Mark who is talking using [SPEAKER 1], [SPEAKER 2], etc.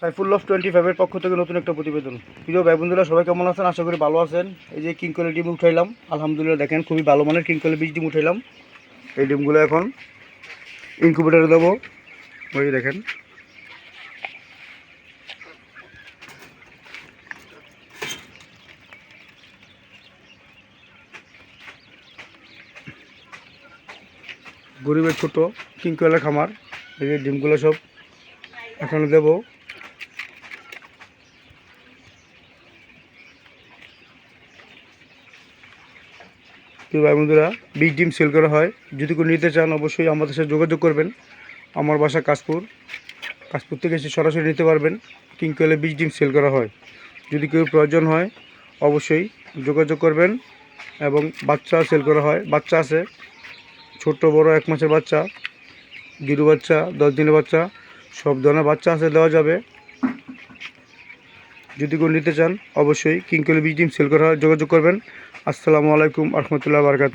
[SPEAKER 1] সাইফুল্লাহ 25 এর পক্ষ থেকে নতুন একটা প্রতিবেদন। প্রিয় ভাই বন্ধুরা, সবাই কেমন আছেন? আশা করি ভালো আছেন। এই যে কিং কোয়েলের ডিম উঠাইলাম, আলহামদুলিল্লাহ দেখেন খুবই ভালো মানের কিং কোয়েলের বীজ ডিম উঠাইলাম। এই ডিমগুলো এখন ইনকিউবেটরে দেবো। ওই দেখেন গরিবের ছোট কিং কোয়েলের খামার। এই যে ডিমগুলো সব এখানে দেবো। প্রিয় ভাই বন্ধুরা, বীজ ডিম সেল করা হয়। যদি কেউ নিতে চান অবশ্যই আমাদের সাথে যোগাযোগ করবেন। আমার বাসা কাশপুর থেকে এসে সরাসরি নিতে পারবেন। কিং কোয়েলের বীজ ডিম সেল করা হয়। যদি কেউ প্রয়োজন হয় অবশ্যই যোগাযোগ করবেন। এবং বাচ্চা সেল করা হয়, বাচ্চা আছে ছোট বড়, 1 মাসের বাচ্চা, গিরু বাচ্চা, 10 দিনের বাচ্চা, সব ধরনের বাচ্চা আছে, দেওয়া যাবে। যদি কেউ নিতে চান অবশ্যই কিং কোয়েলের বীজ ডিম সেল করা হয়, যোগাযোগ করবেন। আসসালামু আলাইকুম রহমতুল্লাহ বারকাত।